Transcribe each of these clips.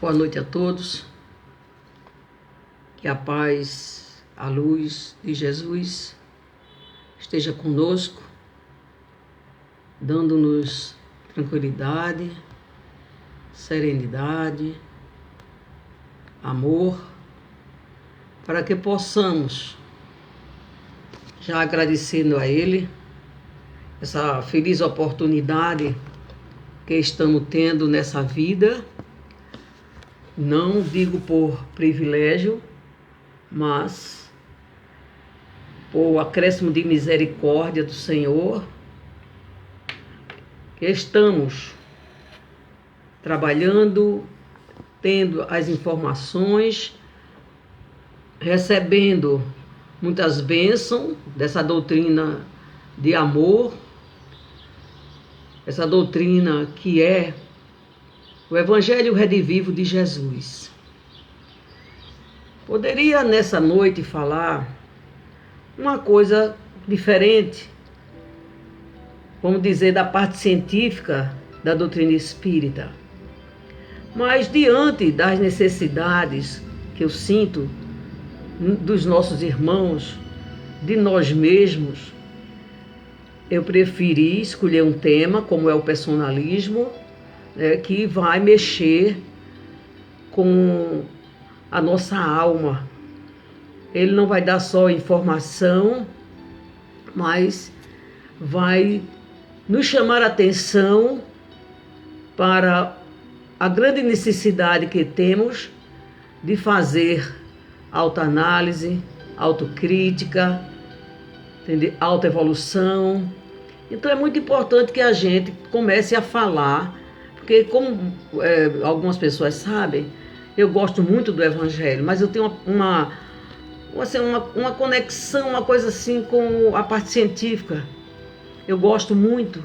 Boa noite a todos. Que a paz, a luz de Jesus esteja conosco, dando-nos tranquilidade, serenidade, amor, para que possamos, já agradecendo a Ele, essa feliz oportunidade que estamos tendo nessa vida. Não digo por privilégio, mas por acréscimo de misericórdia do Senhor, que estamos trabalhando, tendo as informações, recebendo muitas bênçãos dessa doutrina de amor, essa doutrina que é o Evangelho Redivivo de Jesus. Poderia nessa noite falar uma coisa diferente, vamos dizer, da parte científica da doutrina espírita. Mas diante das necessidades que eu sinto dos nossos irmãos, de nós mesmos, eu preferi escolher um tema como é o personalismo, que vai mexer com a nossa alma. Ele não vai dar só informação, mas vai nos chamar a atenção para a grande necessidade que temos de fazer autoanálise, autocrítica, autoevolução. Então é muito importante que a gente comece a falar, porque como algumas pessoas sabem, eu gosto muito do Evangelho, mas eu tenho uma conexão, uma coisa assim com a parte científica. Eu gosto muito.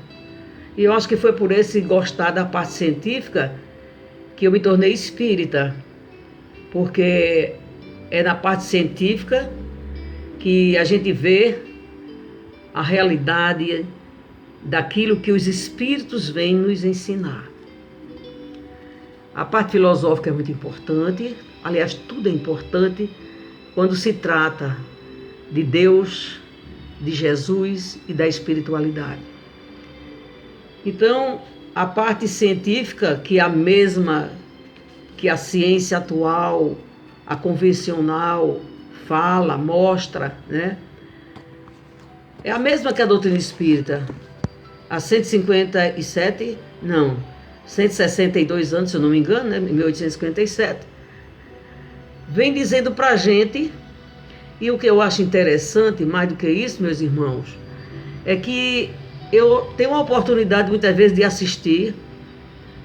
E eu acho que foi por esse gostar da parte científica que eu me tornei espírita. Porque é na parte científica que a gente vê a realidade daquilo que os espíritos vêm nos ensinar. A parte filosófica é muito importante, aliás, tudo é importante quando se trata de Deus, de Jesus e da espiritualidade. Então, a parte científica, que é a mesma que a ciência atual, a convencional, fala, mostra, é a mesma que a doutrina espírita. Há 162 anos, se eu não me engano, em 1857, vem dizendo para a gente, e o que eu acho interessante, mais do que isso, meus irmãos, é que eu tenho a oportunidade muitas vezes de assistir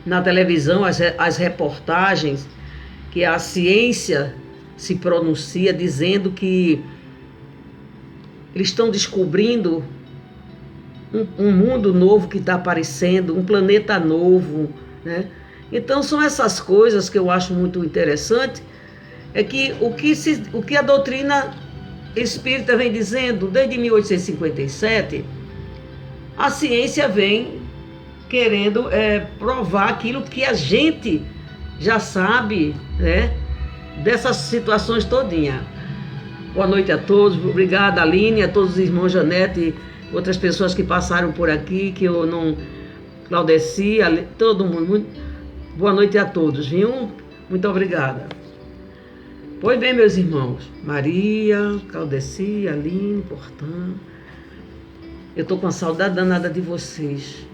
na televisão as reportagens que a ciência se pronuncia dizendo que eles estão descobrindo um mundo novo que está aparecendo, um planeta novo, Então são essas coisas que eu acho muito interessante, é que o que a doutrina espírita vem dizendo desde 1857, a ciência vem querendo provar aquilo que a gente já sabe, dessas situações todinha. Boa noite a todos, obrigada Aline, a todos os irmãos Janete, outras pessoas que passaram por aqui, que eu não... Claudeci, todo mundo. Boa noite a todos, viu? Muito obrigada. Pois bem, meus irmãos, Maria, Claudeci, Aline, Portão, eu estou com uma saudade danada de vocês.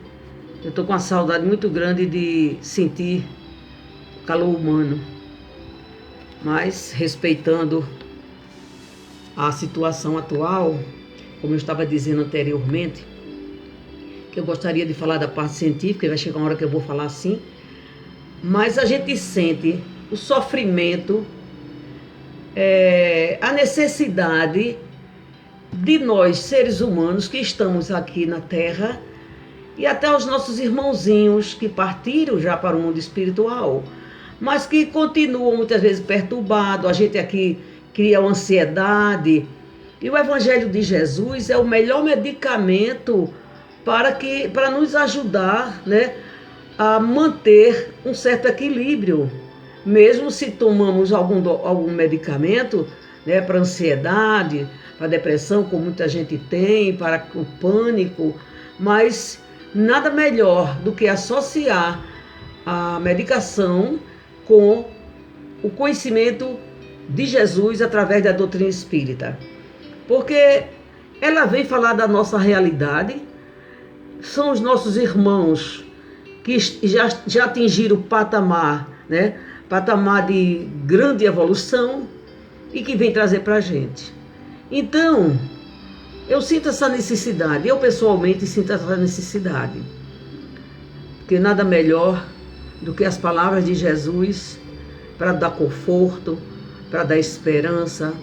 Eu estou com uma saudade muito grande de sentir o calor humano, mas respeitando a situação atual, como eu estava dizendo anteriormente, que eu gostaria de falar da parte científica, e vai chegar uma hora que eu vou falar assim, mas a gente sente o sofrimento, a necessidade de nós, seres humanos, que estamos aqui na Terra, e até os nossos irmãozinhos que partiram já para o mundo espiritual, mas que continuam muitas vezes perturbados. A gente aqui cria uma ansiedade, e o Evangelho de Jesus é o melhor medicamento para nos ajudar, a manter um certo equilíbrio. mesmo se tomamos algum medicamento, né, para ansiedade, para depressão, como muita gente tem, para o pânico, mas nada melhor do que associar a medicação com o conhecimento de Jesus através da doutrina espírita. Porque ela vem falar da nossa realidade, são os nossos irmãos que já atingiram o patamar, né? Patamar de grande evolução e que vem trazer para a gente. Então, eu sinto essa necessidade, eu pessoalmente sinto essa necessidade, porque nada melhor do que as palavras de Jesus para dar conforto, para dar esperança,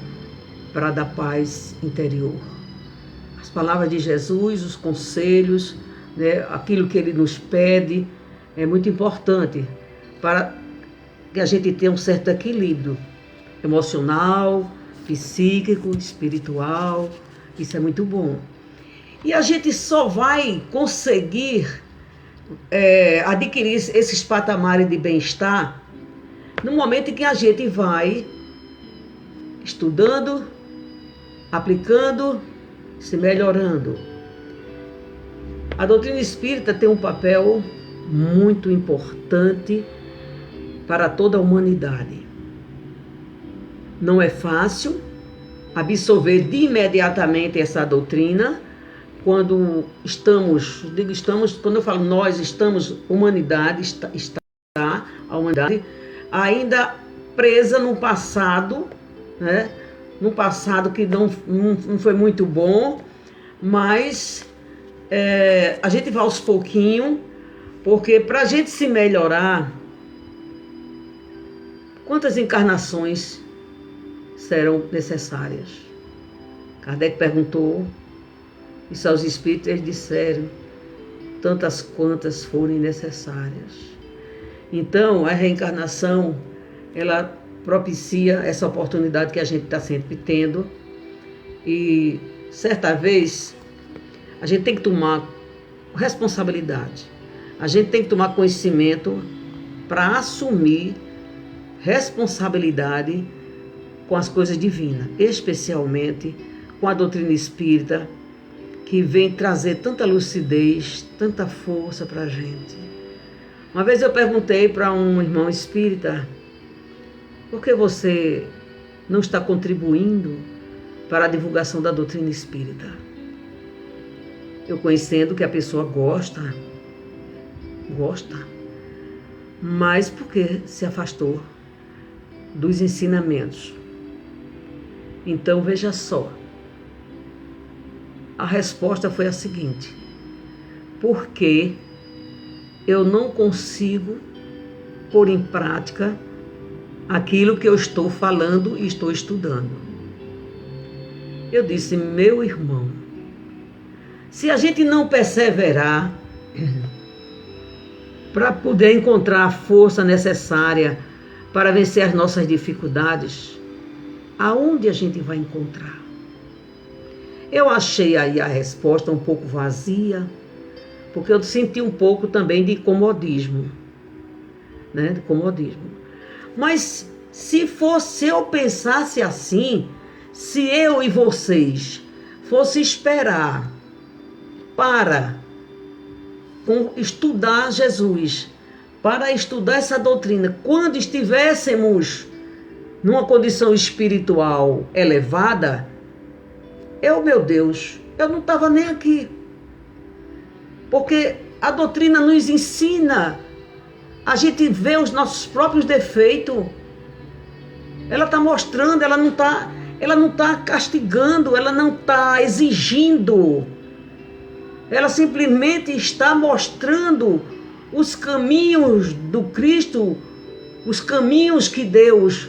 para dar paz interior. As palavras de Jesus, os conselhos, né, aquilo que Ele nos pede, é muito importante para que a gente tenha um certo equilíbrio emocional, psíquico, espiritual. Isso é muito bom. E a gente só vai conseguir adquirir esses patamares de bem-estar no momento em que a gente vai estudando, aplicando, se melhorando. A doutrina espírita tem um papel muito importante para toda a humanidade. Não é fácil absorver de imediatamente essa doutrina quando quando eu falo nós estamos, humanidade, está a humanidade ainda presa no passado, né? Num passado que não foi muito bom, mas a gente vai aos pouquinhos, porque para a gente se melhorar, quantas encarnações serão necessárias? Kardec perguntou, isso aos espíritos, eles disseram, tantas quantas forem necessárias. Então, a reencarnação, ela propicia essa oportunidade que a gente está sempre tendo. E, certa vez, a gente tem que tomar responsabilidade. A gente tem que tomar conhecimento para assumir responsabilidade com as coisas divinas, especialmente com a doutrina espírita, que vem trazer tanta lucidez, tanta força para a gente. Uma vez eu perguntei para um irmão espírita, por que você não está contribuindo para a divulgação da doutrina espírita? Eu conhecendo que a pessoa gosta, mas por que se afastou dos ensinamentos? Então veja só, a resposta foi a seguinte: porque eu não consigo pôr em prática aquilo que eu estou falando e estou estudando. Eu disse, meu irmão, se a gente não perseverar para poder encontrar a força necessária para vencer as nossas dificuldades, aonde a gente vai encontrar? Eu achei aí a resposta um pouco vazia, porque eu senti um pouco também de comodismo, né? De comodismo. Mas se eu pensasse assim, se eu e vocês fosse esperar para estudar Jesus, para estudar essa doutrina, quando estivéssemos numa condição espiritual elevada, meu Deus, eu não estava nem aqui. Porque a doutrina nos ensina a gente ver os nossos próprios defeitos. Ela está mostrando, ela não está castigando, ela não está exigindo. Ela simplesmente está mostrando os caminhos do Cristo, os caminhos que Deus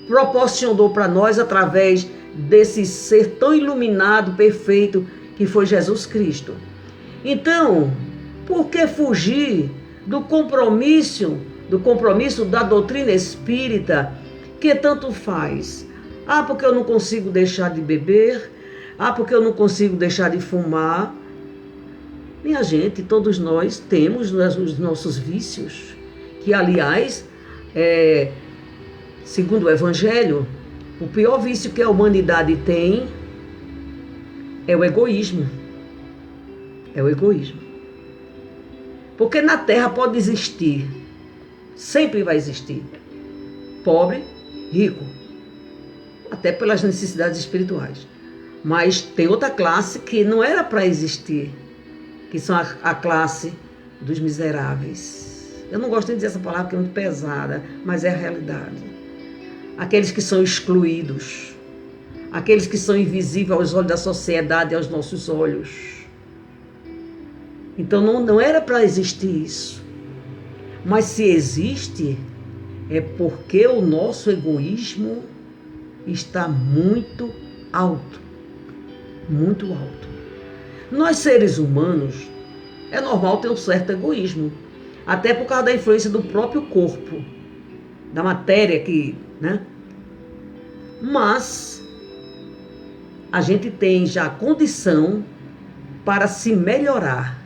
proporcionou para nós através desse ser tão iluminado, perfeito, que foi Jesus Cristo. Então, por que fugir do compromisso da doutrina espírita, que tanto faz? Porque eu não consigo deixar de beber, porque eu não consigo deixar de fumar. Minha gente, todos nós temos os nossos vícios, que aliás, segundo o Evangelho, o pior vício que a humanidade tem é o egoísmo. É o egoísmo. Porque na Terra pode existir, sempre vai existir, pobre, rico, até pelas necessidades espirituais. Mas tem outra classe que não era para existir, que são a classe dos miseráveis. Eu não gosto de dizer essa palavra porque é muito pesada, mas é a realidade. Aqueles que são excluídos, aqueles que são invisíveis aos olhos da sociedade e aos nossos olhos. Então não era para existir isso. Mas se existe, é porque o nosso egoísmo está muito alto. Muito alto. Nós, seres humanos, é normal ter um certo egoísmo. Até por causa da influência do próprio corpo, da matéria que, né? Mas a gente tem já condição para se melhorar,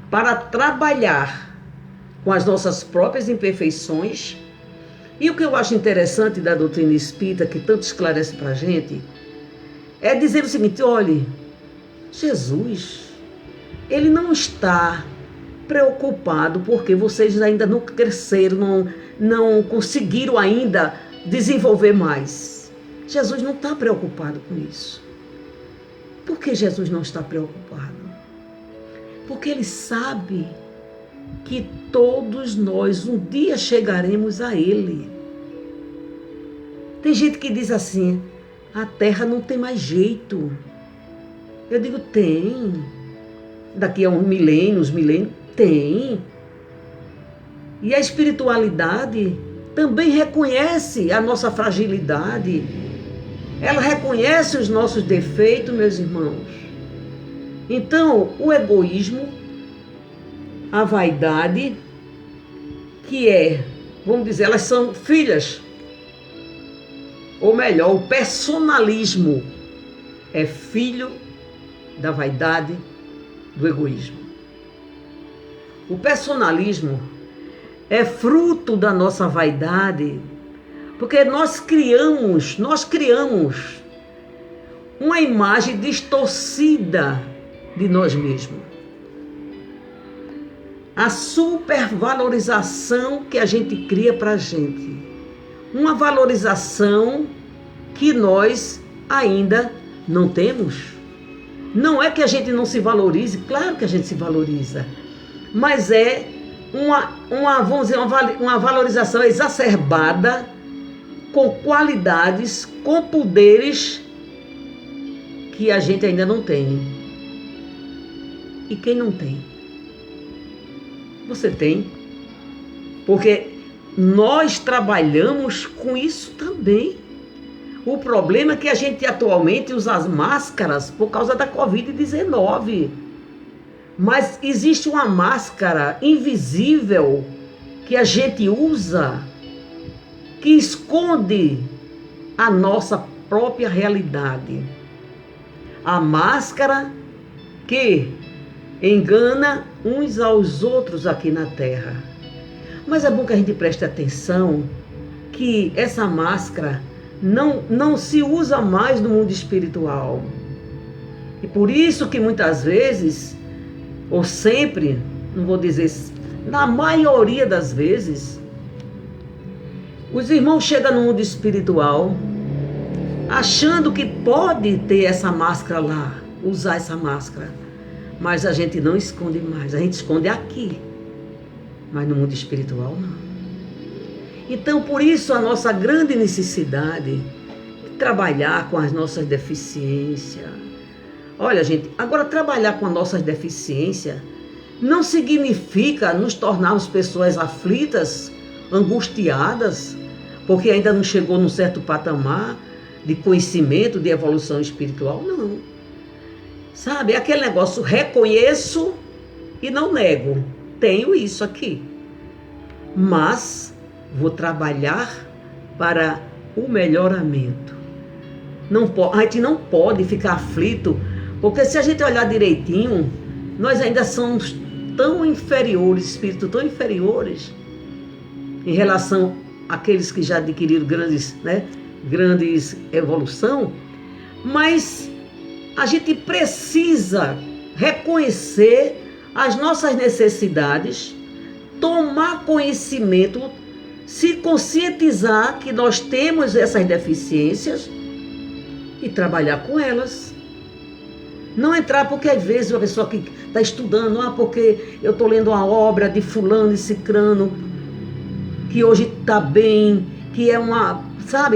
para trabalhar com as nossas próprias imperfeições. E o que eu acho interessante da doutrina espírita, que tanto esclarece para a gente, é dizer o seguinte: olhe, Jesus, ele não está preocupado porque vocês ainda não cresceram, não conseguiram ainda desenvolver mais. Jesus não está preocupado com isso. Por que Jesus não está preocupado? Porque ele sabe que todos nós um dia chegaremos a ele. Tem gente que diz assim: a Terra não tem mais jeito. Eu digo, tem. Daqui a uns milênios, tem. E a espiritualidade também reconhece a nossa fragilidade. Ela reconhece os nossos defeitos, meus irmãos. Então, o egoísmo, a vaidade, que vamos dizer, elas são filhas. Ou melhor, o personalismo é filho da vaidade, do egoísmo. O personalismo é fruto da nossa vaidade, porque nós criamos uma imagem distorcida de nós mesmos. A supervalorização que a gente cria para a gente. Uma valorização que nós ainda não temos. Não é que a gente não se valorize, claro que a gente se valoriza, mas é vamos dizer, uma valorização exacerbada, com qualidades, com poderes que a gente ainda não tem. E quem não tem? Você tem, porque nós trabalhamos com isso também. O problema é que a gente atualmente usa as máscaras por causa da Covid-19. Mas existe uma máscara invisível que a gente usa, que esconde a nossa própria realidade. A máscara que engana uns aos outros aqui na Terra. Mas é bom que a gente preste atenção que essa máscara não se usa mais no mundo espiritual. E por isso que muitas vezes, ou sempre, não vou dizer, na maioria das vezes, os irmãos chegam no mundo espiritual achando que pode ter essa máscara lá, usar essa máscara. Mas a gente não esconde mais, a gente esconde aqui. Mas no mundo espiritual não. Então, por isso, a nossa grande necessidade de trabalhar com as nossas deficiências. Olha, gente, agora trabalhar com as nossas deficiências não significa nos tornarmos pessoas aflitas, angustiadas, porque ainda não chegou num certo patamar de conhecimento, de evolução espiritual, não. Sabe, é aquele negócio, reconheço e não nego. Tenho isso aqui. Mas vou trabalhar para o melhoramento. A gente não pode ficar aflito, porque se a gente olhar direitinho, nós ainda somos tão inferiores, espíritos tão inferiores, em relação aqueles que já adquiriram grandes evolução, mas a gente precisa reconhecer as nossas necessidades, tomar conhecimento, se conscientizar que nós temos essas deficiências e trabalhar com elas. Não entrar porque às vezes uma pessoa que está estudando, porque eu estou lendo uma obra de fulano e cicrano, que hoje está bem, que é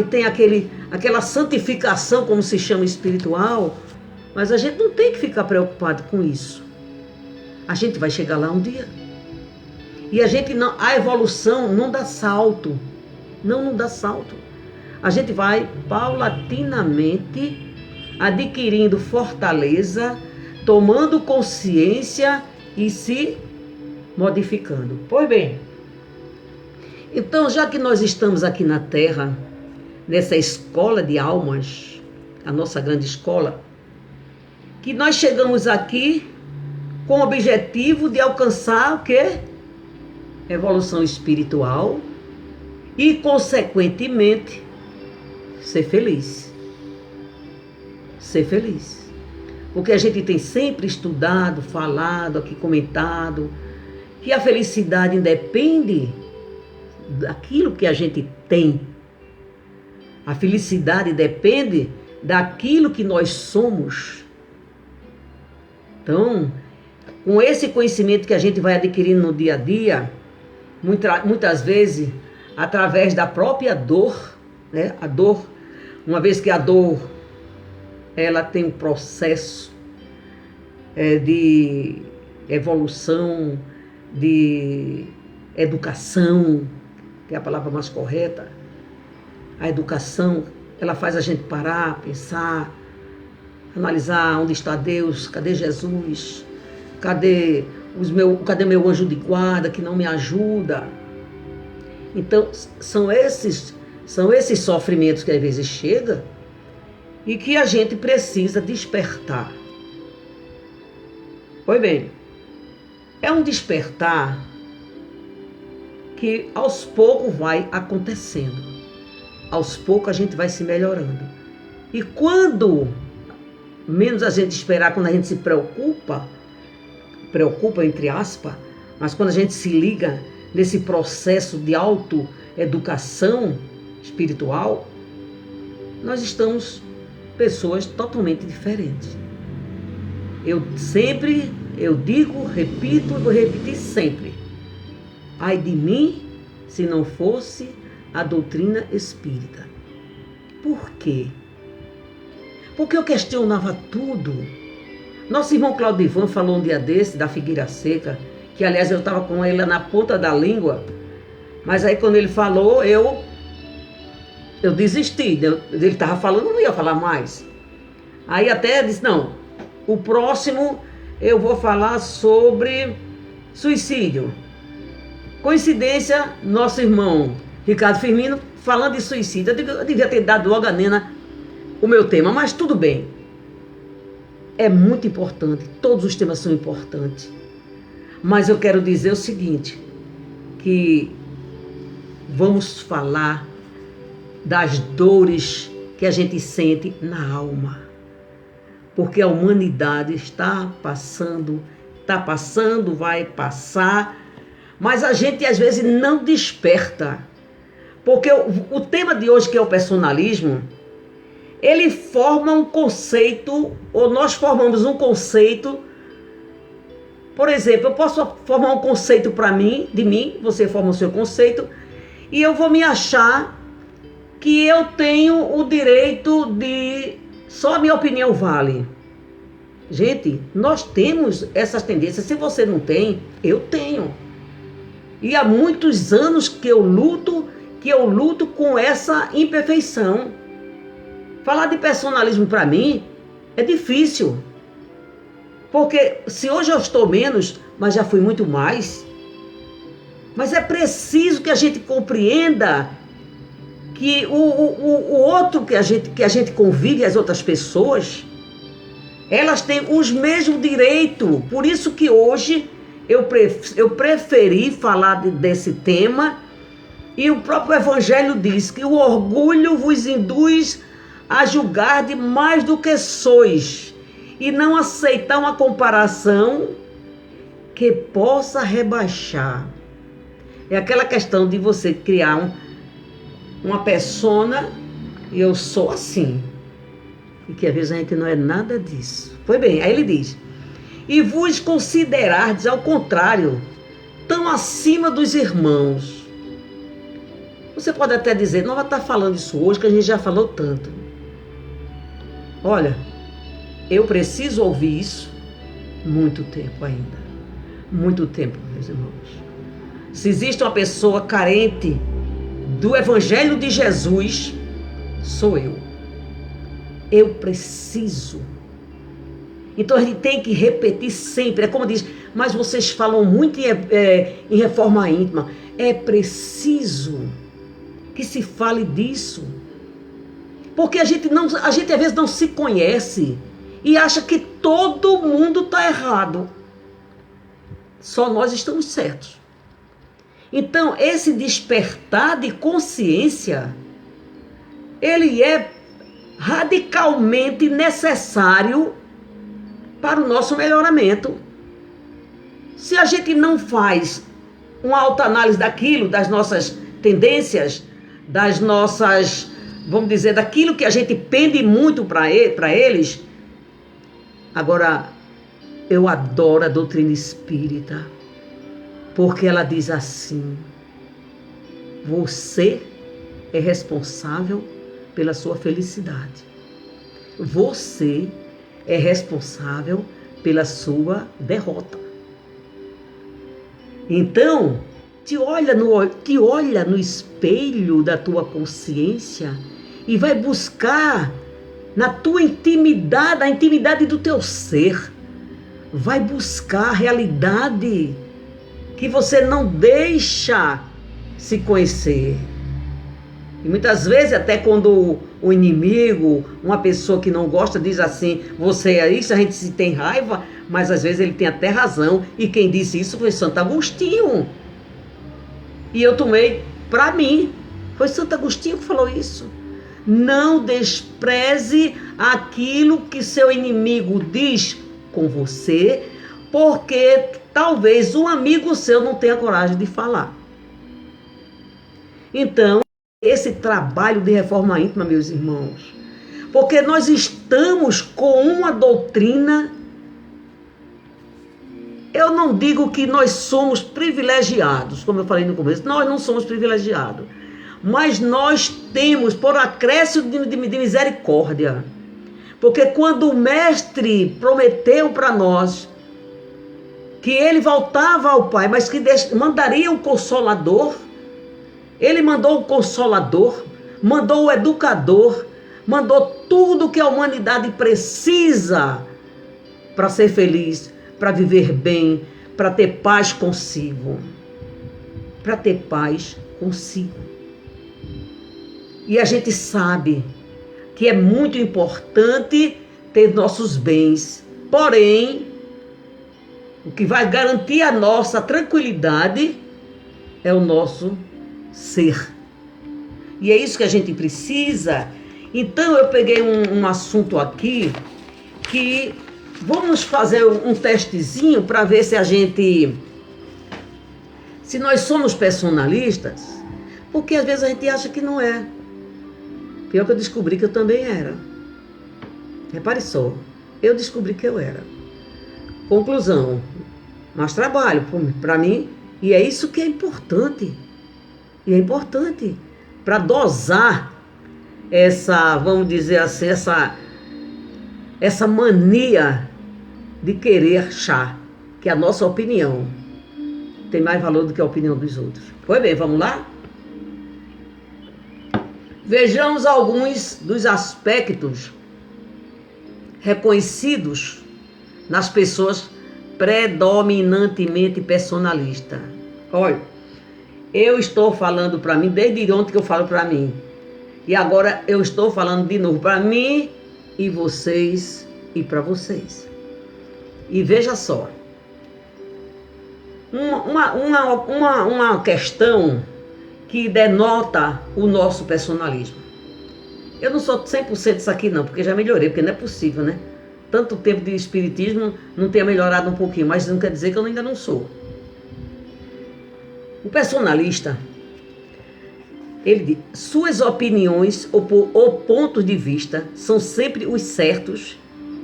tem aquela santificação, como se chama, espiritual, mas a gente não tem que ficar preocupado com isso. A gente vai chegar lá um dia. E a evolução não dá salto. Não dá salto. A gente vai paulatinamente adquirindo fortaleza, tomando consciência e se modificando. Pois bem, então, já que nós estamos aqui na Terra, nessa escola de almas, a nossa grande escola, que nós chegamos aqui com o objetivo de alcançar o quê? Evolução espiritual e, consequentemente, ser feliz. Ser feliz. Porque a gente tem sempre estudado, falado, aqui comentado, que a felicidade independe daquilo que a gente tem. A felicidade depende daquilo que nós somos. Então, com esse conhecimento que a gente vai adquirindo no dia a dia, muitas vezes, através da própria dor, né? A dor, uma vez que a dor, ela tem um processo de evolução, de educação, que é a palavra mais correta. A educação, ela faz a gente parar, pensar, analisar onde está Deus, cadê Jesus, cadê meu anjo de guarda que não me ajuda. Então, são esses sofrimentos que às vezes chegam e que a gente precisa despertar. Pois bem, é um despertar que aos poucos vai acontecendo. Aos poucos a gente vai se melhorando. E quando menos a gente esperar, quando a gente se preocupa entre aspas, mas quando a gente se liga nesse processo de autoeducação espiritual, nós estamos pessoas totalmente diferentes. Eu digo, repito e vou repetir sempre: ai de mim se não fosse a doutrina espírita. Por quê? Porque eu questionava tudo. Nosso irmão Claudivan falou um dia desse da figueira seca, que aliás eu estava com ele na ponta da língua, mas aí quando ele falou, eu desisti. Ele estava falando, eu não ia falar mais. Aí até disse, não, o próximo eu vou falar sobre suicídio. Coincidência, nosso irmão Ricardo Firmino falando de suicídio. Eu devia ter dado logo a Nena o meu tema, mas tudo bem. É muito importante, todos os temas são importantes. Mas eu quero dizer o seguinte, que vamos falar das dores que a gente sente na alma. Porque a humanidade está passando, vai passar, mas a gente às vezes não desperta. Porque o tema de hoje, que é o personalismo, ele forma um conceito, ou nós formamos um conceito. Por exemplo, eu posso formar um conceito de mim, você forma o seu conceito, e eu vou me achar que eu tenho o direito de... Só a minha opinião vale. Gente, nós temos essas tendências. Se você não tem, eu tenho. E há muitos anos que eu luto com essa imperfeição. Falar de personalismo para mim é difícil. Porque se hoje eu estou menos, mas já fui muito mais. Mas é preciso que a gente compreenda que o outro que a gente convive, as outras pessoas, elas têm os mesmos direitos. Por isso que hoje eu preferi falar desse tema E o próprio Evangelho diz que o orgulho vos induz a julgar de mais do que sois e não aceitar uma comparação que possa rebaixar. É aquela questão de você criar uma persona e eu sou assim. E que às vezes a gente não é nada disso. Pois bem, aí ele diz: e vos considerardes ao contrário, tão acima dos irmãos. Você pode até dizer, não vai estar falando isso hoje, que a gente já falou tanto. Olha, eu preciso ouvir isso muito tempo ainda. Muito tempo, meus irmãos. Se existe uma pessoa carente do Evangelho de Jesus, sou eu. Eu preciso. Então a gente tem que repetir sempre. É como diz, mas vocês falam muito em reforma íntima. É preciso que se fale disso. Porque a gente às vezes não se conhece e acha que todo mundo está errado. Só nós estamos certos. Então, esse despertar de consciência, ele é radicalmente necessário para o nosso melhoramento. Se a gente não faz uma autoanálise daquilo, das nossas tendências, das nossas, vamos dizer, daquilo que a gente pende muito para eles. Agora, eu adoro a doutrina espírita, porque ela diz assim: você é responsável pela sua felicidade. Você é responsável pela sua derrota. Então, te olha no espelho da tua consciência e vai buscar na tua intimidade, a intimidade do teu ser. Vai buscar a realidade que você não deixa se conhecer. E muitas vezes, até quando o inimigo, uma pessoa que não gosta, diz assim, você é isso, a gente se tem raiva, mas às vezes ele tem até razão. E quem disse isso foi Santo Agostinho. E eu tomei para mim. Foi Santo Agostinho que falou isso. Não despreze aquilo que seu inimigo diz com você, porque talvez um amigo seu não tenha coragem de falar. Então, esse trabalho de reforma íntima, meus irmãos, porque nós estamos com uma doutrina. Eu não digo que nós somos privilegiados, como eu falei no começo, nós não somos privilegiados, mas nós temos, por acréscimo de misericórdia, porque quando o mestre prometeu para nós que ele voltava ao Pai, mas que mandaria o Consolador, ele mandou o Consolador, mandou o Educador, mandou tudo que a humanidade precisa para ser feliz, para viver bem, para ter paz consigo. Para ter paz consigo. E a gente sabe que é muito importante ter nossos bens. Porém, o que vai garantir a nossa tranquilidade é o nosso ser. E é isso que a gente precisa. Então eu peguei um assunto aqui que vamos fazer um testezinho para ver se nós somos personalistas, porque às vezes a gente acha que não é. Pior que eu descobri que eu também era. Repare só, eu descobri que eu era. Conclusão, mais trabalho para mim, e é isso que é importante. E é importante para dosar essa, vamos dizer assim, essa mania de querer achar que a nossa opinião tem mais valor do que a opinião dos outros. Pois bem, vamos lá? Vejamos alguns dos aspectos reconhecidos nas pessoas predominantemente personalistas. Olha, eu estou falando para mim, desde ontem que eu falo para mim. E agora eu estou falando de novo para mim e vocês e para vocês. E veja só. Uma questão que denota o nosso personalismo. Eu não sou 100% disso aqui não, porque já melhorei, porque não é possível, né? Tanto tempo de espiritismo não tenha melhorado um pouquinho, mas não quer dizer que eu ainda não sou. O personalista, ele diz, suas opiniões ou pontos de vista são sempre os certos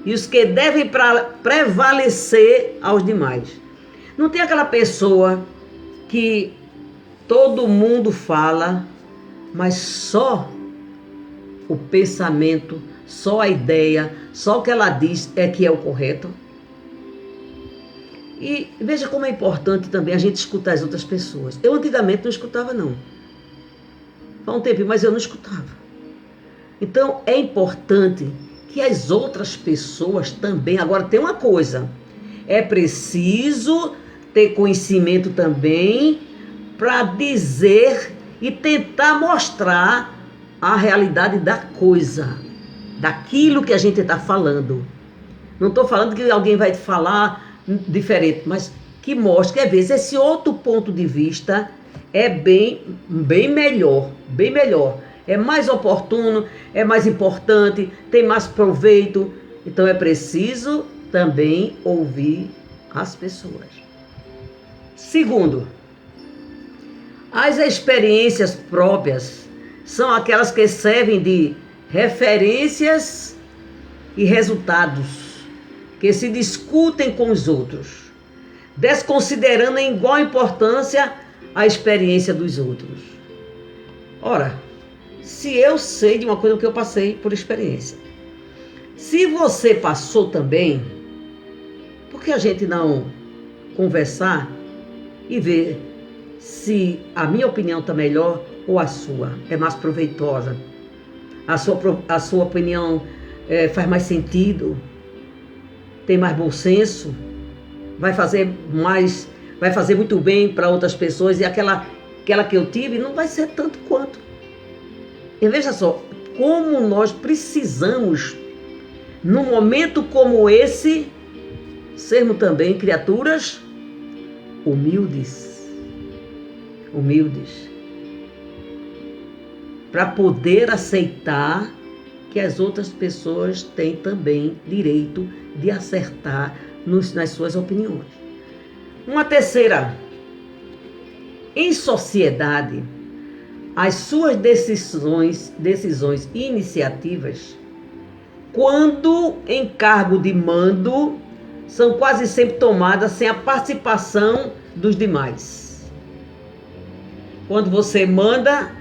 e os que devem prevalecer aos demais. Não tem aquela pessoa que todo mundo fala, mas só o pensamento, só a ideia, só o que ela diz é que é o correto. E veja como é importante também a gente escutar as outras pessoas. Eu antigamente não escutava não. Faz um tempinho, mas eu não escutava. Então é importante que as outras pessoas também... Agora tem uma coisa, é preciso ter conhecimento também para dizer e tentar mostrar a realidade da coisa, daquilo que a gente está falando. Não estou falando que alguém vai falar diferente, mas que mostre que às vezes esse outro ponto de vista é bem melhor, é mais oportuno, é mais importante, tem mais proveito. Então é preciso também ouvir as pessoas. Segundo, as experiências próprias são aquelas que servem de referências e resultados que se discutem com os outros, desconsiderando em igual importância a experiência dos outros. Ora, se eu sei de uma coisa que eu passei por experiência, se você passou também, por que a gente não conversar e ver se a minha opinião está melhor ou a sua é mais proveitosa? A sua opinião faz mais sentido? Tem mais bom senso? Vai fazer muito bem para outras pessoas, e aquela que eu tive não vai ser tanto quanto. E veja só, como nós precisamos, num momento como esse, sermos também criaturas humildes, para poder aceitar que as outras pessoas têm também direito de acertar nas suas opiniões. Uma terceira, em sociedade, as suas decisões e iniciativas, quando em cargo de mando, são quase sempre tomadas sem a participação dos demais. Quando você manda,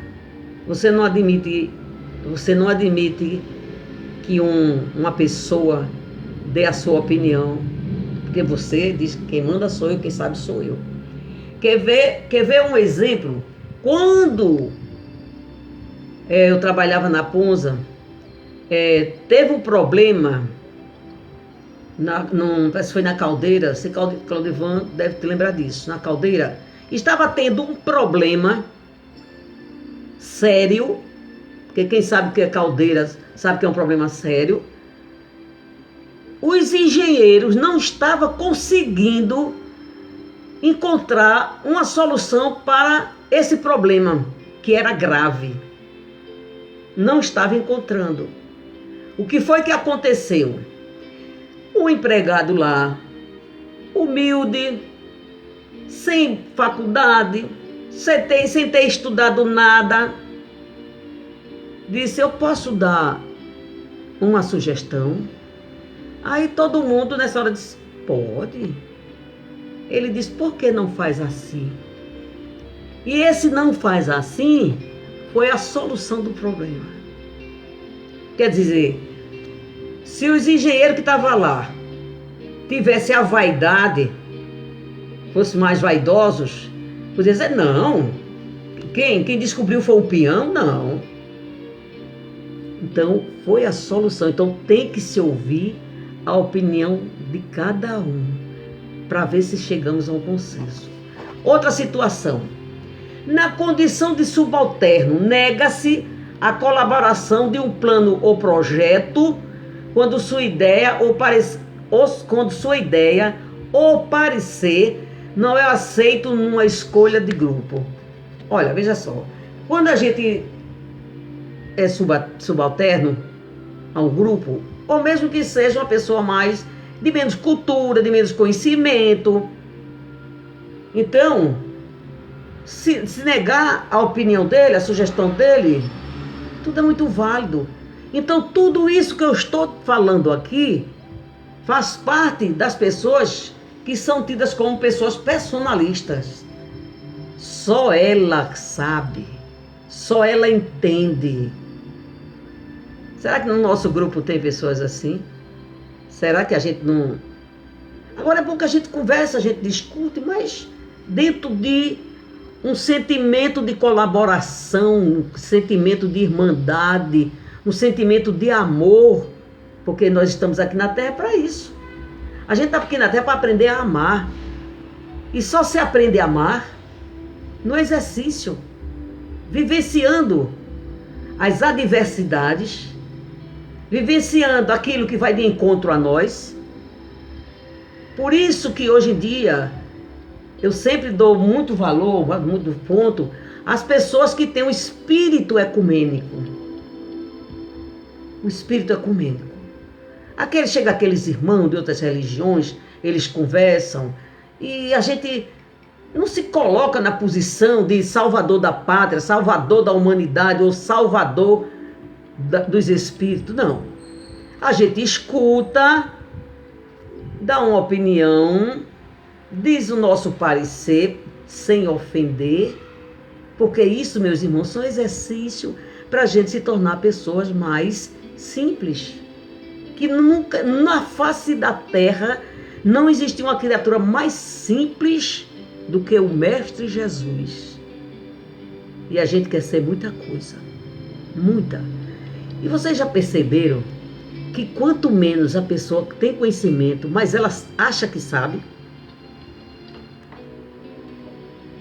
você não admite que uma pessoa dê a sua opinião, porque você diz que quem manda sou eu, quem sabe sou eu. Quer ver um exemplo? Quando eu trabalhava na Ponza, teve um problema, parece que foi na Caldeira, se Claudivan deve te lembrar disso, na Caldeira, estava tendo um problema sério, porque quem sabe que é Caldeira sabe que é um problema sério. Os engenheiros não estavam conseguindo encontrar uma solução para esse problema, que era grave. Não estava encontrando. O que foi que aconteceu? O empregado lá, humilde, sem faculdade, sem ter estudado nada, disse: eu posso dar uma sugestão? Aí todo mundo nessa hora disse: pode. Ele disse: por que não faz assim? E esse não faz assim foi a solução do problema. Quer dizer, se os engenheiros que estavam lá tivessem a vaidade, fossem mais vaidosos, podia dizer: não, quem descobriu foi o peão? Não. Então foi a solução. Então tem que se ouvir a opinião de cada um, para ver se chegamos a um consenso. Outra situação: na condição de subalterno, nega-se a colaboração de um plano ou projeto quando sua ideia ou parecer não é aceito numa escolha de grupo. Olha, veja só. Quando a gente é subalterno a um grupo, ou mesmo que seja uma pessoa mais de menos cultura, de menos conhecimento, então, se negar a opinião dele, a sugestão dele, tudo é muito válido. Então, tudo isso que eu estou falando aqui faz parte das pessoas que são tidas como pessoas personalistas. Só ela sabe, só ela entende. Será que no nosso grupo tem pessoas assim? Será que a gente não... Agora é bom que a gente conversa, a gente discute, mas dentro de um sentimento de colaboração, um sentimento de irmandade, um sentimento de amor, porque nós estamos aqui na Terra para isso. A gente está aqui na Terra para aprender a amar. E só se aprende a amar no exercício, vivenciando as adversidades, vivenciando aquilo que vai de encontro a nós. Por isso que hoje em dia eu sempre dou muito valor, muito ponto, às pessoas que têm um espírito ecumênico. O espírito ecumênico. Chega aqueles irmãos de outras religiões, eles conversam e a gente não se coloca na posição de salvador da pátria, salvador da humanidade ou salvador dos espíritos, não. A gente escuta, dá uma opinião, diz o nosso parecer sem ofender, porque isso, meus irmãos, são exercício para a gente se tornar pessoas mais simples. Que nunca, na face da terra, não existe uma criatura mais simples do que o Mestre Jesus. E a gente quer ser muita coisa, muita. E vocês já perceberam que quanto menos a pessoa tem conhecimento, mais ela acha que sabe?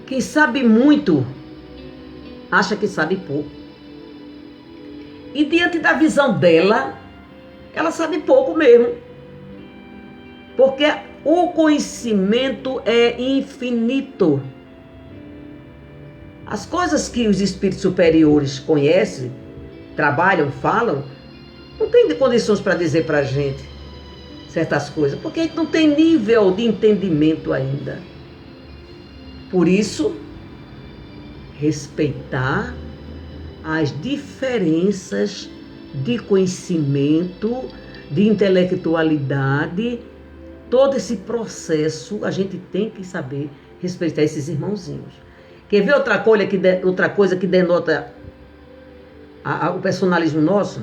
Quem sabe muito, acha que sabe pouco. E diante da visão dela, ela sabe pouco mesmo. Porque o conhecimento é infinito. As coisas que os espíritos superiores conhecem, trabalham, falam, não tem condições para dizer para a gente certas coisas, porque a gente não tem nível de entendimento ainda. Por isso, respeitar as diferenças de conhecimento, de intelectualidade, todo esse processo a gente tem que saber respeitar esses irmãozinhos. Quer ver outra coisa que denota o personalismo nosso?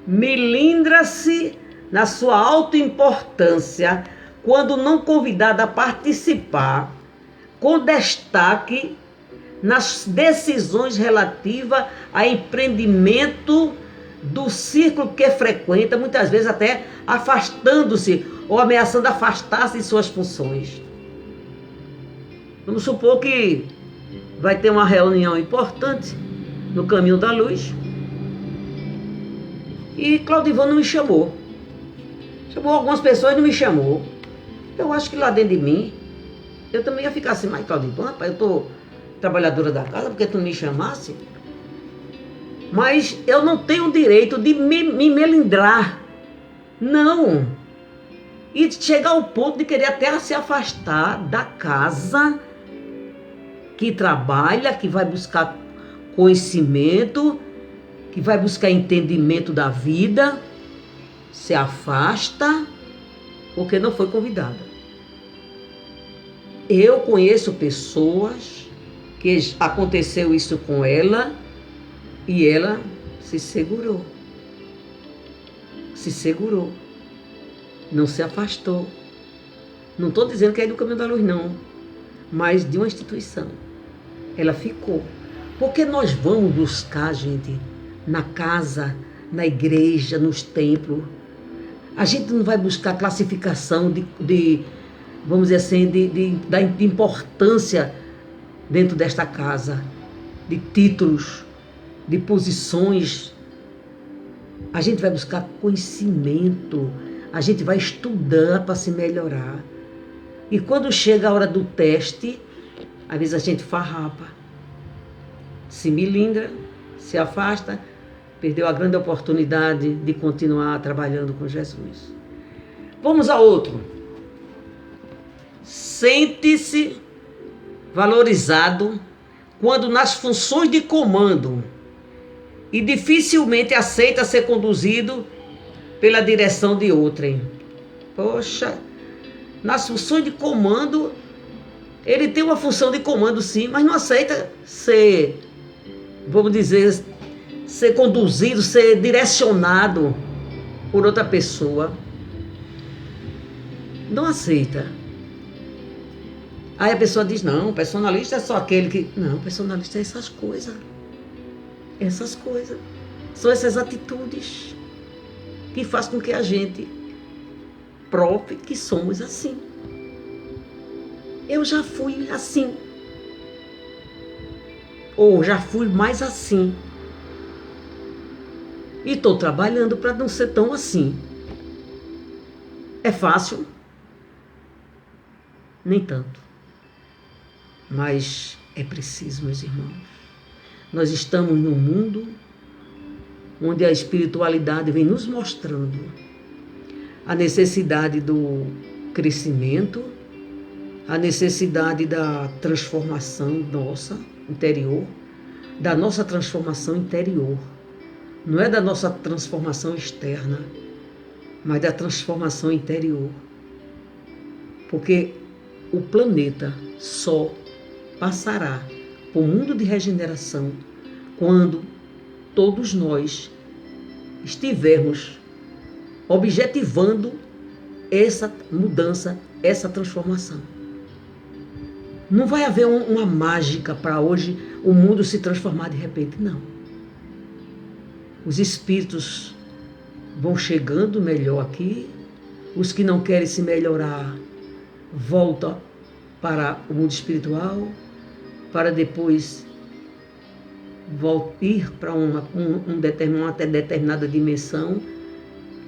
Melindra-se na sua autoimportância quando não convidado a participar, com destaque nas decisões relativas a empreendimento do círculo que frequenta, muitas vezes até afastando-se ou ameaçando afastar-se de suas funções. Vamos supor que vai ter uma reunião importante no Caminho da Luz e Claudivan não me chamou. Chamou algumas pessoas e não me chamou. Eu acho que lá dentro de mim, eu também ia ficar assim, mas Claudivan, rapaz, eu tô trabalhadora da casa, porque tu não me chamasse? Mas eu não tenho o direito de me melindrar. Não. E chegar ao ponto de querer até se afastar da casa que trabalha, que vai buscar conhecimento, que vai buscar entendimento da vida, se afasta porque não foi convidada. Eu conheço pessoas que aconteceu isso com ela e ela se segurou. Se segurou. Não se afastou. Não estou dizendo que é do Caminho da Luz, não. Mas de uma instituição. Ela ficou. Porque nós vamos buscar, gente, na casa, na igreja, nos templos. A gente não vai buscar classificação vamos dizer assim, da importância dentro desta casa, de títulos, de posições. A gente vai buscar conhecimento, a gente vai estudar para se melhorar. E quando chega a hora do teste, às vezes a gente farrapa. se milindra, se afasta, perdeu a grande oportunidade de continuar trabalhando com Jesus. Vamos a outro. Sente-se valorizado quando nas funções de comando e dificilmente aceita ser conduzido pela direção de outrem. Poxa, nas funções de comando, ele tem uma função de comando sim, mas não aceita ser, vamos dizer, ser conduzido, ser direcionado por outra pessoa. Não aceita. Aí a pessoa diz, não, o personalista é só aquele que... Não, o personalista é essas coisas. Essas coisas. São essas atitudes que fazem com que a gente prove que somos assim. Eu já fui assim. Ou já fui mais assim. E estou trabalhando para não ser tão assim. É fácil? Nem tanto. Mas é preciso, meus irmãos. Nós estamos num mundo onde a espiritualidade vem nos mostrando a necessidade do crescimento, a necessidade da transformação nossa interior, da nossa transformação interior. Não é da nossa transformação externa, mas da transformação interior. Porque o planeta só passará por um mundo de regeneração quando todos nós estivermos objetivando essa mudança, essa transformação. Não vai haver uma mágica para hoje o mundo se transformar de repente, não. Os espíritos vão chegando melhor aqui, os que não querem se melhorar voltam para o mundo espiritual, para depois ir para uma determinada dimensão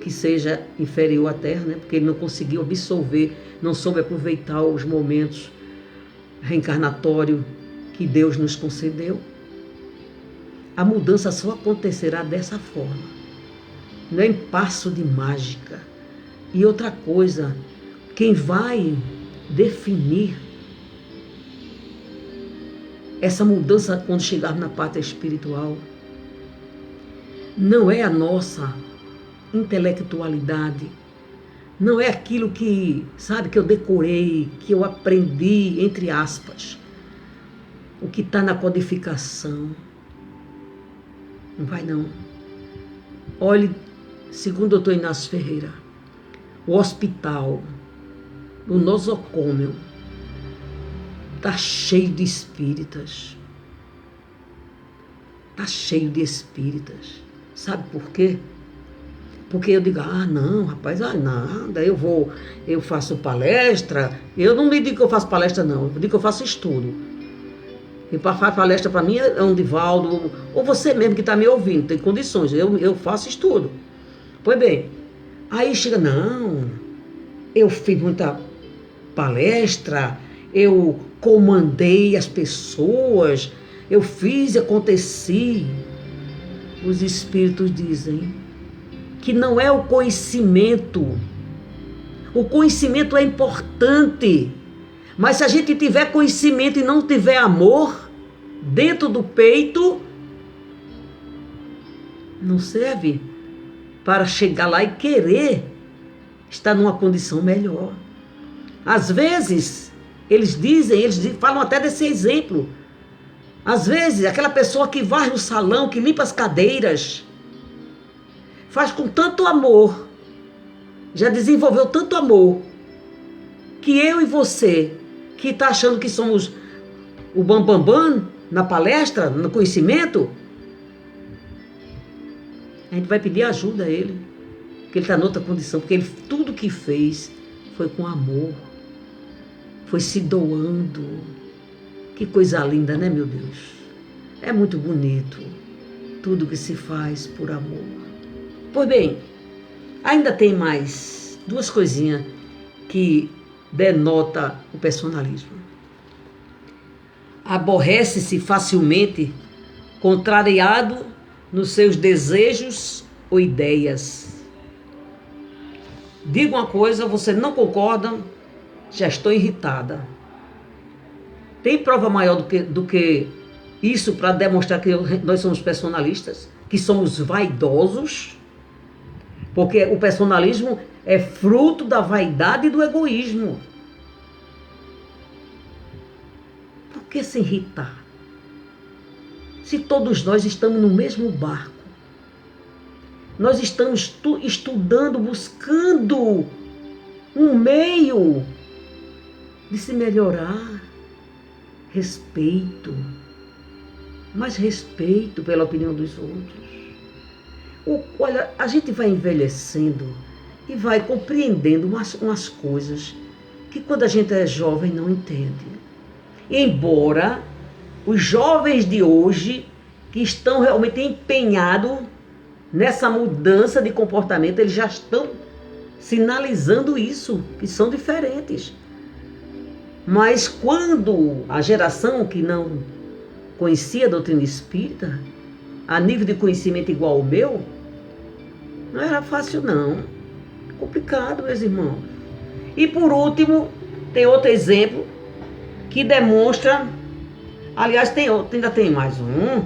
que seja inferior à Terra, né? Porque ele não conseguiu absorver, não soube aproveitar os momentos reencarnatórios que Deus nos concedeu. A mudança só acontecerá dessa forma, não é em passo de mágica. E outra coisa, quem vai definir essa mudança quando chegarmos na pátria espiritual não é a nossa intelectualidade, não é aquilo que, sabe, que eu decorei, que eu aprendi, entre aspas, o que está na codificação. Não vai não. Olhe, segundo o doutor Inácio Ferreira, o hospital, o nosocômio, está cheio de espíritas. Está cheio de espíritas. Sabe por quê? Porque eu digo, não, rapaz, nada, eu faço palestra. Eu não me digo que eu faço palestra, não. Eu digo que eu faço estudo. Quem faz palestra para mim é um Divaldo, ou você mesmo que está me ouvindo, tem condições. Eu faço estudo. Pois bem, aí chega, não, eu fiz muita palestra, eu comandei as pessoas, eu fiz e aconteci. Os espíritos dizem que não é o conhecimento. O conhecimento é importante, mas se a gente tiver conhecimento e não tiver amor dentro do peito, não serve para chegar lá e querer estar numa condição melhor. Às vezes, eles falam até desse exemplo. Às vezes, aquela pessoa que varre o salão, que limpa as cadeiras, faz com tanto amor, já desenvolveu tanto amor, que eu e você, que está achando que somos o bambambam na palestra, no conhecimento, a gente vai pedir ajuda a ele, porque ele está noutra condição, porque ele, tudo que fez foi com amor, foi se doando. Que coisa linda, né, meu Deus? É muito bonito tudo que se faz por amor. Pois bem, ainda tem mais duas coisinhas que denota o personalismo. Aborrece-se facilmente contrariado nos seus desejos ou ideias. Digo uma coisa, você não concorda, já estou irritada. Tem prova maior do que isso para demonstrar que nós somos personalistas? Que somos vaidosos? Porque o personalismo é fruto da vaidade e do egoísmo. Por que se irritar? Se todos nós estamos no mesmo barco. Nós estamos estudando, buscando um meio de se melhorar. Respeito. Mas respeito pela opinião dos outros. Olha, a gente vai envelhecendo e vai compreendendo umas coisas que quando a gente é jovem não entende. Embora os jovens de hoje, que estão realmente empenhados nessa mudança de comportamento, eles já estão sinalizando isso, que são diferentes. Mas quando a geração que não conhecia a doutrina espírita, a nível de conhecimento igual ao meu, não era fácil não. Complicado, meus irmãos. E por último, tem outro exemplo que demonstra, aliás, ainda tem mais um,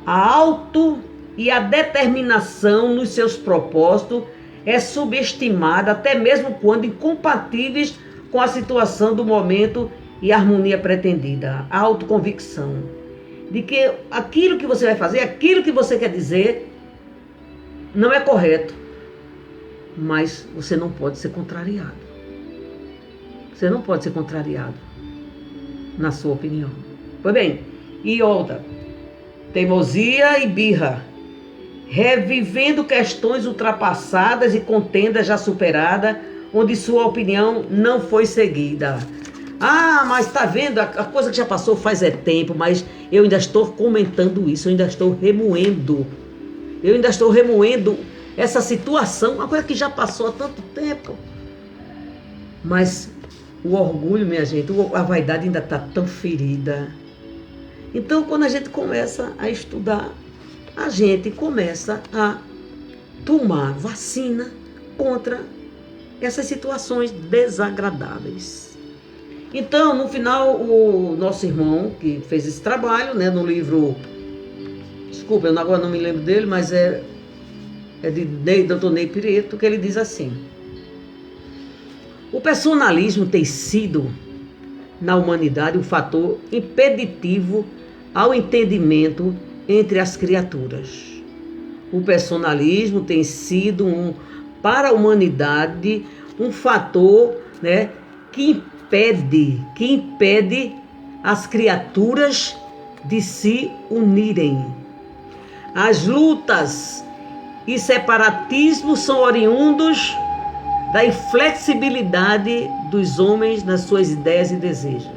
a auto e a determinação nos seus propósitos é subestimada até mesmo quando incompatíveis com a situação do momento e a harmonia pretendida. A autoconvicção de que aquilo que você vai fazer, aquilo que você quer dizer, não é correto. Mas você não pode ser contrariado. Você não pode ser contrariado na sua opinião. Pois bem, e outra, teimosia e birra, revivendo questões ultrapassadas e contendas já superadas, onde sua opinião não foi seguida. Ah, mas tá vendo, a coisa que já passou faz tempo, mas eu ainda estou comentando isso, eu ainda estou remoendo essa situação, uma coisa que já passou há tanto tempo. Mas o orgulho, minha gente, a vaidade ainda está tão ferida. Então, quando a gente começa a estudar, a gente começa a tomar vacina contra essas situações desagradáveis. Então, no final, o nosso irmão que fez esse trabalho, né, no livro, desculpa, eu agora não me lembro dele, mas é de Dr. Ney Pireto, que ele diz assim: o personalismo tem sido, na humanidade, um fator impeditivo ao entendimento entre as criaturas. O personalismo tem sido, para a humanidade, um fator, né, que impede as criaturas de se unirem. As lutas e separatismo são oriundos da inflexibilidade dos homens nas suas ideias e desejos.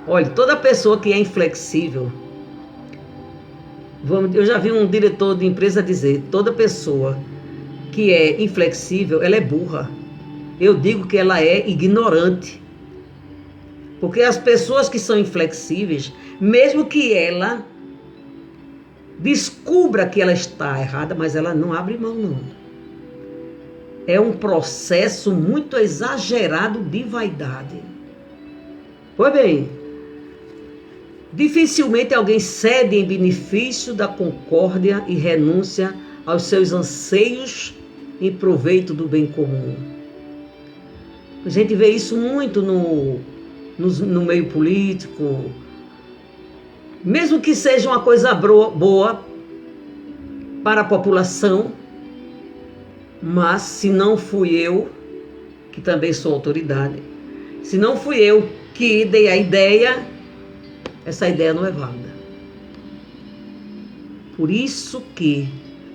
Olha, toda pessoa que é inflexível, eu já vi um diretor de empresa dizer, toda pessoa que é inflexível, ela é burra. Eu digo que ela é ignorante. Porque as pessoas que são inflexíveis, mesmo que ela descubra que ela está errada, mas ela não abre mão, não. É um processo muito exagerado de vaidade. Pois bem, dificilmente alguém cede em benefício da concórdia e renúncia aos seus anseios em proveito do bem comum. A gente vê isso muito no meio político. Mesmo que seja uma coisa boa para a população, mas se não fui eu, que também sou autoridade, se não fui eu que dei a ideia, essa ideia não é válida. Por isso que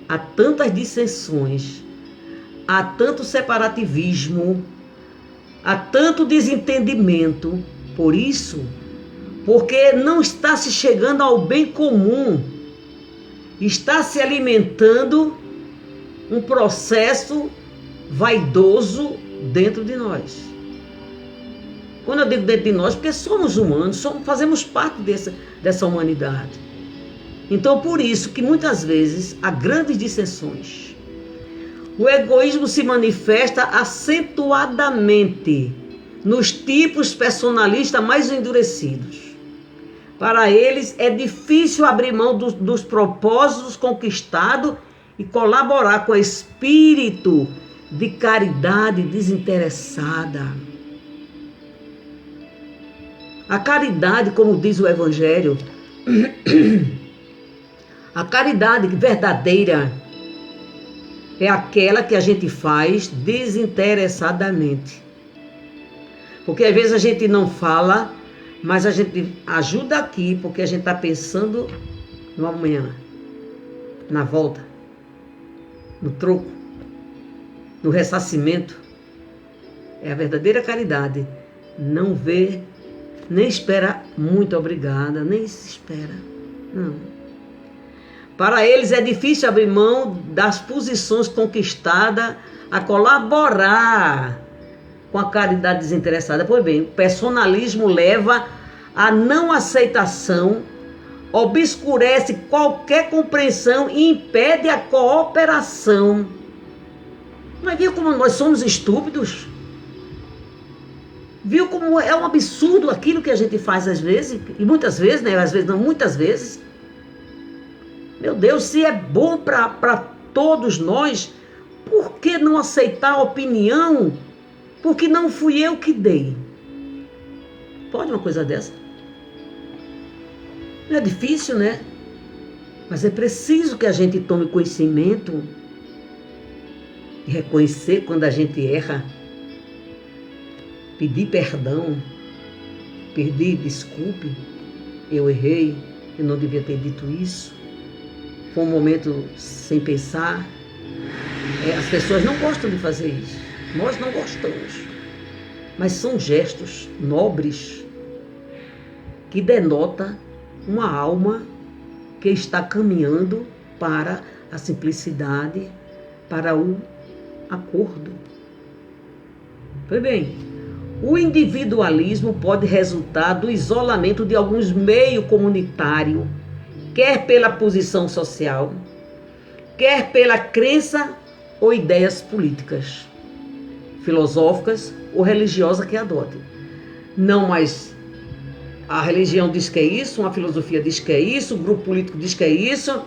há tantas dissensões, há tanto separativismo, há tanto desentendimento. Por isso, porque não está se chegando ao bem comum, está se alimentando um processo vaidoso dentro de nós. Quando eu digo dentro de nós, porque somos humanos, fazemos parte dessa humanidade. Então, por isso que muitas vezes há grandes dissensões. O egoísmo se manifesta acentuadamente nos tipos personalistas mais endurecidos. Para eles é difícil abrir mão dos propósitos conquistados e colaborar com o espírito de caridade desinteressada. A caridade, como diz o Evangelho, a caridade verdadeira é aquela que a gente faz desinteressadamente. Porque às vezes a gente não fala, mas a gente ajuda aqui porque a gente está pensando no amanhã, na volta, no troco, no ressarcimento. É a verdadeira caridade. Não vê, nem espera muito obrigada, nem se espera. Não. Para eles é difícil abrir mão das posições conquistadas a colaborar com a caridade desinteressada. Pois bem, o personalismo leva à não aceitação, obscurece qualquer compreensão e impede a cooperação. Mas viu como nós somos estúpidos? Viu como é um absurdo aquilo que a gente faz às vezes? E muitas vezes, né? Às vezes não, muitas vezes. Meu Deus, se é bom para todos nós, por que não aceitar a opinião? Porque não fui eu que dei. Pode uma coisa dessa? Não é difícil, né? Mas é preciso que a gente tome conhecimento e reconhecer quando a gente erra, pedir perdão, pedir desculpe, eu errei, eu não devia ter dito isso. Foi um momento sem pensar. As pessoas não gostam de fazer isso. Nós não gostamos. Mas são gestos nobres que denotam uma alma que está caminhando para a simplicidade, para o acordo. Pois bem, o individualismo pode resultar do isolamento de alguns meios comunitários, quer pela posição social, quer pela crença ou ideias políticas, filosóficas ou religiosas que adotem. Não, mas a religião diz que é isso, uma filosofia diz que é isso, o grupo político diz que é isso.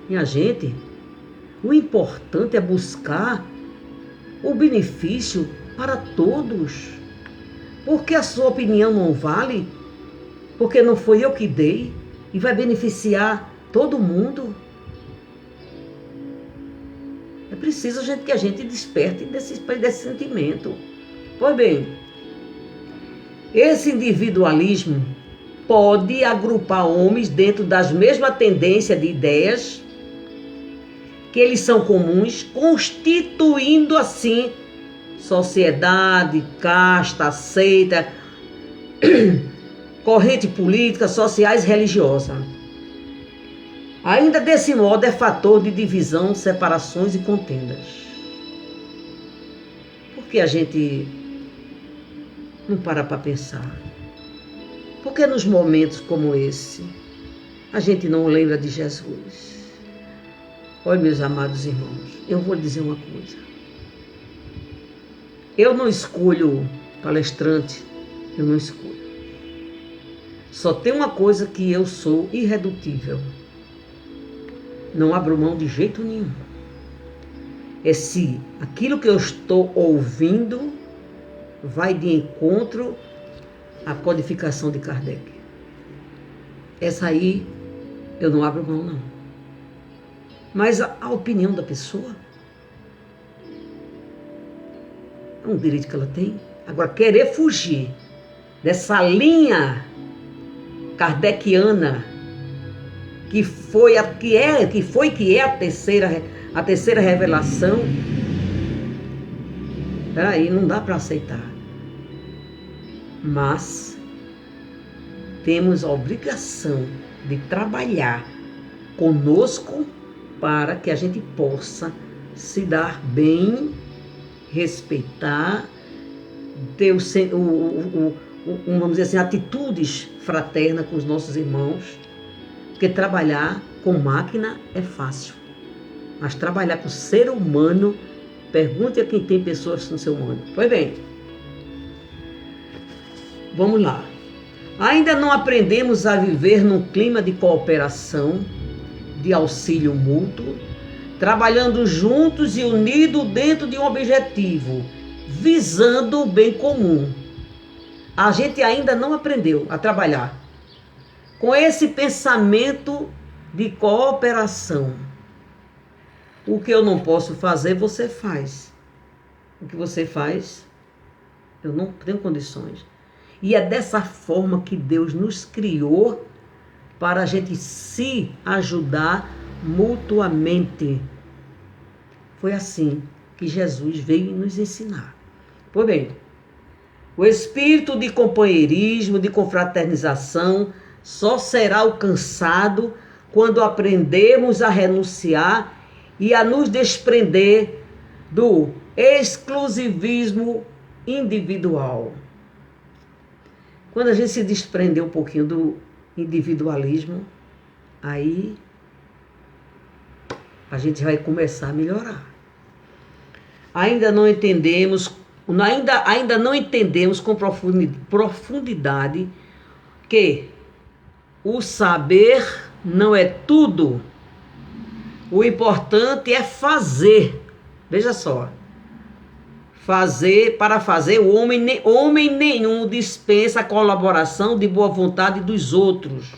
Minha gente, o importante é buscar o benefício para todos. Porque a sua opinião não vale, porque não foi eu que dei, e vai beneficiar todo mundo. É preciso que a gente desperte desse sentimento. Pois bem, esse individualismo pode agrupar homens dentro das mesmas tendências de ideias que eles são comuns, constituindo assim sociedade, casta, seita, corrente política, sociais e religiosa. Ainda desse modo é fator de divisão, separações e contendas. Por que a gente não para pensar? Por que nos momentos como esse a gente não lembra de Jesus? Olha, meus amados irmãos, eu vou lhe dizer uma coisa. Eu não escolho palestrante, eu não escolho. Só tem uma coisa que eu sou irredutível. Não abro mão de jeito nenhum. É se aquilo que eu estou ouvindo vai de encontro à codificação de Kardec. Essa aí eu não abro mão, não. Mas a opinião da pessoa é um direito que ela tem. Agora, querer fugir dessa linha kardeciana que é a terceira revelação, peraí, não dá para aceitar. Mas temos a obrigação de trabalhar conosco para que a gente possa se dar bem, respeitar, ter vamos dizer assim, atitudes fraternas com os nossos irmãos. Porque trabalhar com máquina é fácil. Mas trabalhar com ser humano, pergunte a quem tem pessoas no seu mundo. Pois bem, vamos lá. Ainda não aprendemos a viver num clima de cooperação, de auxílio mútuo, trabalhando juntos e unidos dentro de um objetivo, visando o bem comum. A gente ainda não aprendeu a trabalhar com esse pensamento de cooperação. O que eu não posso fazer, você faz. O que você faz, eu não tenho condições. E é dessa forma que Deus nos criou para a gente se ajudar mutuamente. Foi assim que Jesus veio nos ensinar. Pois bem, o espírito de companheirismo, de confraternização, só será alcançado quando aprendermos a renunciar e a nos desprender do exclusivismo individual. Quando a gente se desprender um pouquinho do individualismo, aí a gente vai começar a melhorar. Ainda não entendemos com profundidade que o saber não é tudo. O importante é fazer. Veja só. Para fazer, o homem nenhum dispensa a colaboração de boa vontade dos outros.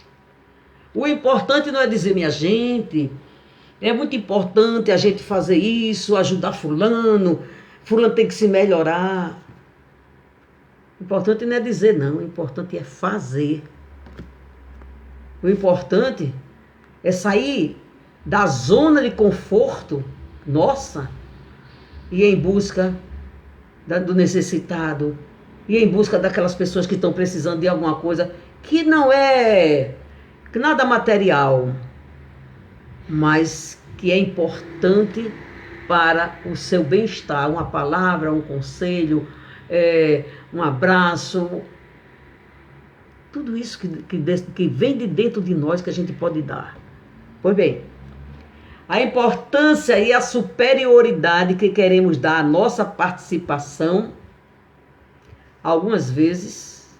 O importante não é dizer, minha gente, é muito importante a gente fazer isso, ajudar fulano tem que se melhorar. O importante não é dizer não, o importante é fazer. O importante é sair da zona de conforto nossa e ir em busca do necessitado, e em busca daquelas pessoas que estão precisando de alguma coisa que não é nada material, mas que é importante para o seu bem-estar. Uma palavra, um conselho, um abraço, tudo isso que vem de dentro de nós que a gente pode dar. Pois bem, a importância e a superioridade que queremos dar à nossa participação, algumas vezes,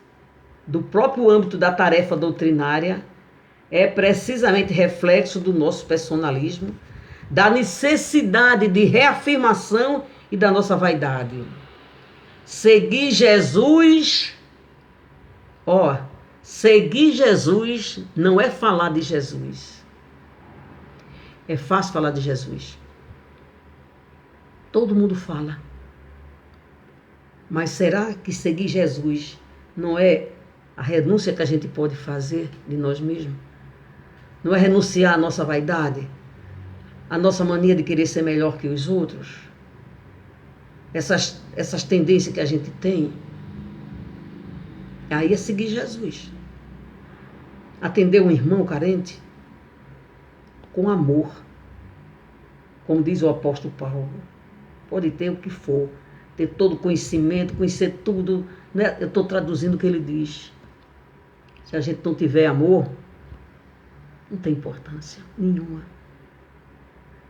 do próprio âmbito da tarefa doutrinária, é precisamente reflexo do nosso personalismo, da necessidade de reafirmação e da nossa vaidade. Seguir Jesus, seguir Jesus não é falar de Jesus. É fácil falar de Jesus. Todo mundo fala. Mas será que seguir Jesus não é a renúncia que a gente pode fazer de nós mesmos? Não é renunciar à nossa vaidade? A nossa mania de querer ser melhor que os outros? Essas tendências que a gente tem? Aí é seguir Jesus. Atender um irmão carente com amor. Como diz o apóstolo Paulo. Pode ter o que for. Ter todo conhecimento, conhecer tudo. Né? Eu estou traduzindo o que ele diz. Se a gente não tiver amor, não tem importância nenhuma.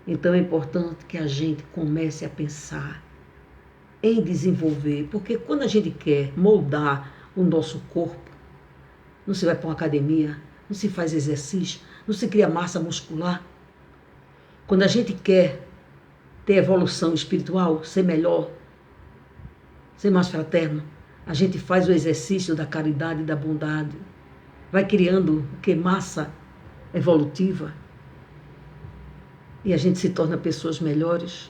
Então é importante que a gente comece a pensar em desenvolver. Porque quando a gente quer moldar o nosso corpo, não se vai para uma academia, não se faz exercício, não se cria massa muscular. Quando a gente quer ter evolução espiritual, ser melhor, ser mais fraterno, a gente faz o exercício da caridade e da bondade. Vai criando o que? Massa evolutiva. E a gente se torna pessoas melhores.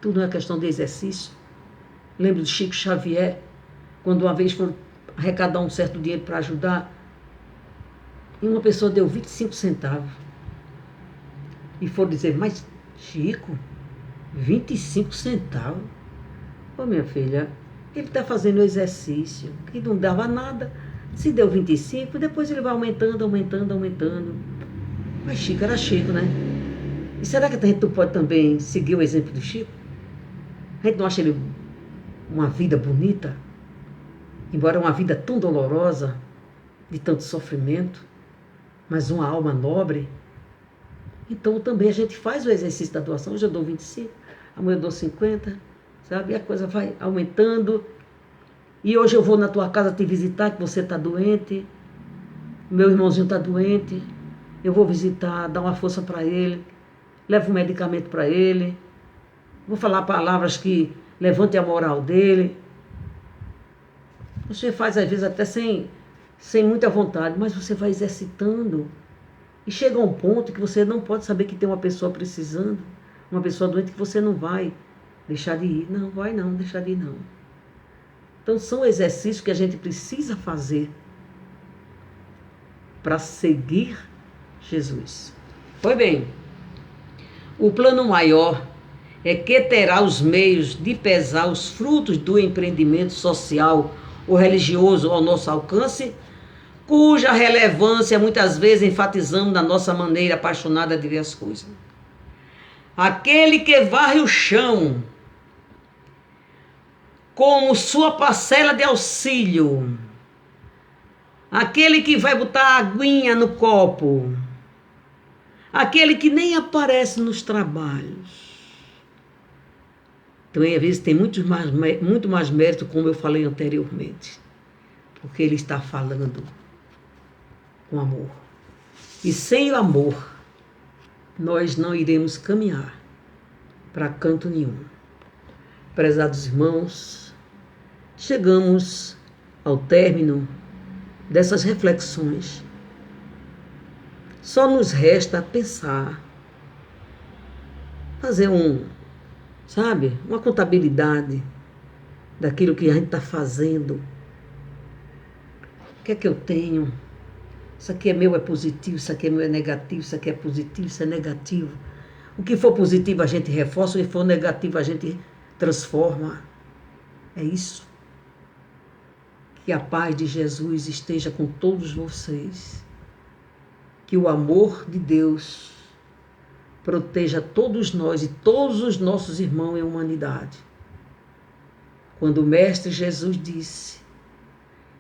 Tudo não é questão de exercício. Lembro de Chico Xavier, quando uma vez foram arrecadar um certo dinheiro para ajudar, e uma pessoa deu 25 centavos. E foram dizer, mas Chico, 25 centavos? Ô minha filha, ele está fazendo exercício, que não dava nada. Se deu 25, depois ele vai aumentando. Mas Chico era Chico, né? E será que a gente não pode também seguir o exemplo do Chico? A gente não acha ele uma vida bonita? Embora uma vida tão dolorosa, de tanto sofrimento, mas uma alma nobre. Então também a gente faz o exercício da doação. Hoje eu dou 25, amanhã eu dou 50, sabe? E a coisa vai aumentando. E hoje eu vou na tua casa te visitar, que você está doente, meu irmãozinho está doente, eu vou visitar, dar uma força para ele, levo um medicamento para ele, vou falar palavras que levantem a moral dele. Você faz às vezes até sem muita vontade, mas você vai exercitando. E chega a um ponto que você não pode saber que tem uma pessoa precisando, uma pessoa doente, que você não vai deixar de ir. Não, vai não, deixar de ir não. Então são exercícios que a gente precisa fazer para seguir Jesus. Pois bem, o plano maior é que terá os meios de pesar os frutos do empreendimento social ou religioso ao nosso alcance, cuja relevância muitas vezes enfatizamos na nossa maneira apaixonada de ver as coisas. Aquele que varre o chão como sua parcela de auxílio, aquele que vai botar a aguinha no copo, aquele que nem aparece nos trabalhos. Também, às vezes, tem muito mais mérito, como eu falei anteriormente, porque ele está falando com amor. E sem o amor, nós não iremos caminhar para canto nenhum. Prezados irmãos, chegamos ao término dessas reflexões. Só nos resta pensar, fazer uma contabilidade daquilo que a gente está fazendo. O que é que eu tenho? Isso aqui é meu, é positivo, isso aqui é meu, é negativo, isso aqui é positivo, isso é negativo. O que for positivo a gente reforça, o que for negativo a gente transforma. É isso. Que a paz de Jesus esteja com todos vocês. Que o amor de Deus proteja todos nós e todos os nossos irmãos em humanidade. Quando o Mestre Jesus disse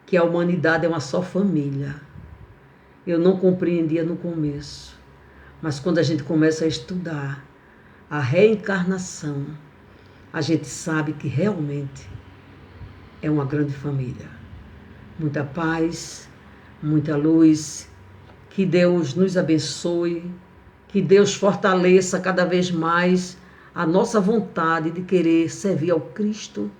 que a humanidade é uma só família, eu não compreendia no começo, mas quando a gente começa a estudar a reencarnação, a gente sabe que realmente é uma grande família. Muita paz, muita luz, que Deus nos abençoe, que Deus fortaleça cada vez mais a nossa vontade de querer servir ao Cristo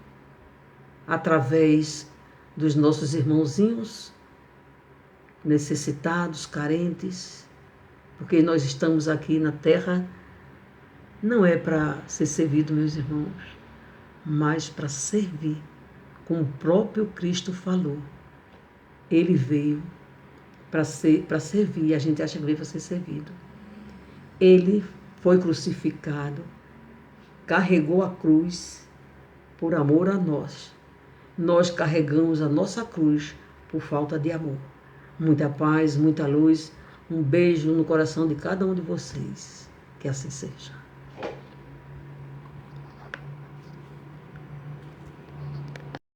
através dos nossos irmãozinhos necessitados, carentes, porque nós estamos aqui na terra não é para ser servido, meus irmãos, mas para servir, como o próprio Cristo falou. Ele veio para servir, e a gente acha que veio para ser servido. Ele foi crucificado, carregou a cruz por amor a nós. Nós carregamos a nossa cruz por falta de amor. Muita paz, muita luz, um beijo no coração de cada um de vocês. Que assim seja.